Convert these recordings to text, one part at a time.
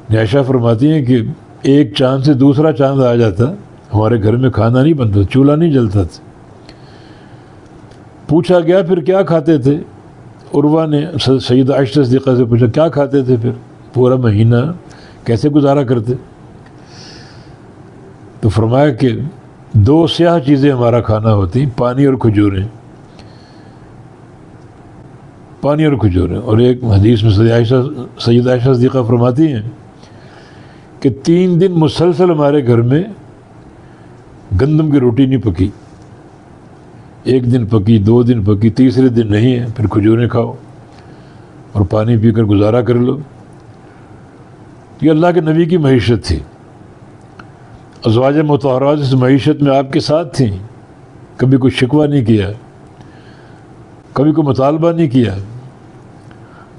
عائشہ فرماتی ہیں کہ ایک چاند سے دوسرا چاند آ جاتا، ہمارے گھر میں کھانا نہیں بنتا، چولہا نہیں جلتا تھا۔ پوچھا گیا پھر کیا کھاتے تھے؟ عروہ نے سیدہ عائشہ صدیقہ سے پوچھا کیا کھاتے تھے پھر پورا مہینہ کیسے گزارا کرتے؟ تو فرمایا کہ 2 سیاہ چیزیں ہمارا کھانا ہوتی، پانی اور کھجوریں، پانی اور کھجوریں۔ اور ایک حدیث میں سیدہ عائشہ صدیقہ فرماتی ہیں کہ 3 دن مسلسل ہمارے گھر میں گندم کی روٹی نہیں پکی، 1 دن پکی، 2 دن پکی، تیسرے دن نہیں ہے، پھر کھجوریں کھاؤ اور پانی پی کر گزارا کر لو۔ یہ اللہ کے نبی کی معیشت تھی۔ ازواج مطہرات اس معیشت میں آپ کے ساتھ تھیں، کبھی کوئی شکوہ نہیں کیا، کبھی کوئی مطالبہ نہیں کیا،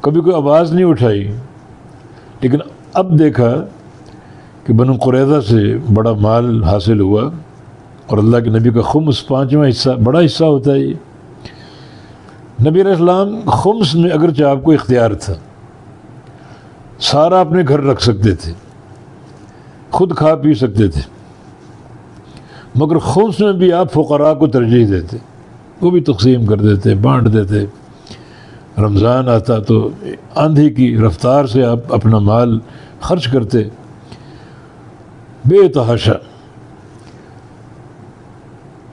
کبھی کوئی آواز نہیں اٹھائی۔ لیکن اب دیکھا کہ بنو قریظہ سے بڑا مال حاصل ہوا، اور اللہ کے نبی کا خمس 5واں حصہ بڑا حصہ ہوتا ہے۔ یہ نبی علیہ السلام خمس میں اگرچہ آپ کو اختیار تھا، سارا اپنے گھر رکھ سکتے تھے، خود کھا پی سکتے تھے، مگر خمس میں بھی آپ فقراء کو ترجیح دیتے، وہ بھی تقسیم کر دیتے، بانٹ دیتے۔ رمضان آتا تو آندھی کی رفتار سے آپ اپنا مال خرچ کرتے بے تحاشا۔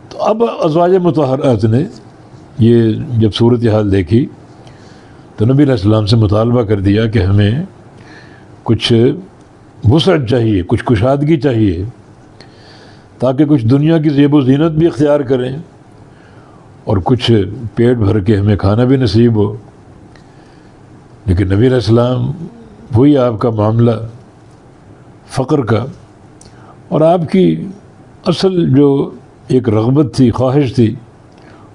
تو اب ازواج مطہرات نے یہ جب صورتحال دیکھی تو نبی علیہ السلام سے مطالبہ کر دیا کہ ہمیں کچھ وسعت چاہیے، کچھ کشادگی چاہیے، تاکہ کچھ دنیا کی زیب و زینت بھی اختیار کریں اور کچھ پیٹ بھر کے ہمیں کھانا بھی نصیب ہو۔ لیکن نبی علیہ السلام وہی آپ کا معاملہ فقر کا، اور آپ کی اصل جو ایک رغبت تھی، خواہش تھی،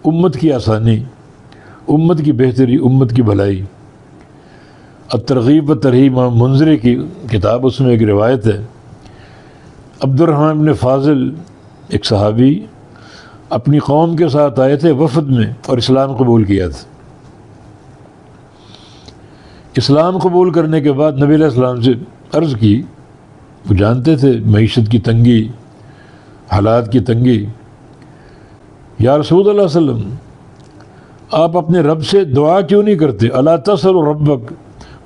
امت کی آسانی، امت کی بہتری، امت کی بھلائی۔ الترغیب و ترہیب امام منذری کی کتاب، اس میں ایک روایت ہے، عبد الرحمن بن فاضل ایک صحابی اپنی قوم کے ساتھ آئے تھے وفد میں اور اسلام قبول کیا تھا۔ اسلام قبول کرنے کے بعد نبی علیہ السلام سے عرض کی، وہ جانتے تھے معیشت کی تنگی، حالات کی تنگی، یا رسول اللہ صلی اللہ علیہ وسلم آپ اپنے رب سے دعا کیوں نہیں کرتے؟ الا تسأل ربک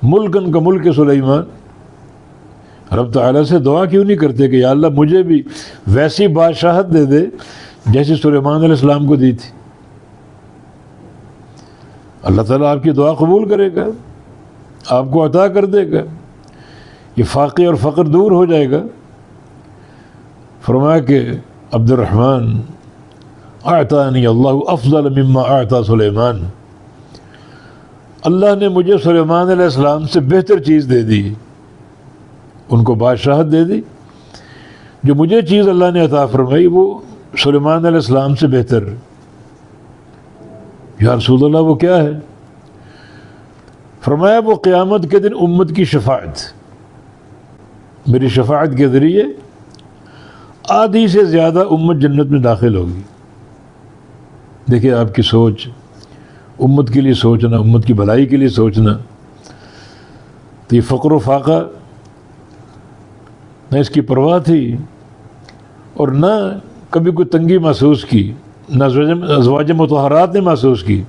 ملکن کا ملک سلیمان، رب تعالیٰ سے دعا کیوں نہیں کرتے کہ یا اللہ مجھے بھی ویسی بادشاہت دے دے جیسی سلیمان علیہ السلام کو دی تھی؟ اللہ تعالیٰ آپ کی دعا قبول کرے گا، آپ کو عطا کر دے گا، یہ فاقے اور فقر دور ہو جائے گا۔ فرمایا کہ عبد الرحمن اعطانی اللہ افضل مما اعطا سلیمان، اللہ نے مجھے سلیمان علیہ السلام سے بہتر چیز دے دی، ان کو بادشاہت دے دی، جو مجھے چیز اللہ نے عطا فرمائی وہ سلیمان علیہ السلام سے بہتر۔ یا رسول اللہ وہ کیا ہے؟ فرمایا وہ قیامت کے دن امت کی شفاعت، میری شفاعت کے ذریعے آدھی سے زیادہ امت جنت میں داخل ہوگی۔ دیکھیں آپ کی سوچ، امت کے لیے سوچنا، امت کی بھلائی کے لیے سوچنا۔ تو یہ فقر و فاقہ نہ اس کی پرواہ تھی، اور نہ کبھی کوئی تنگی محسوس کی، نہ ازواج مطہرات نے محسوس کی۔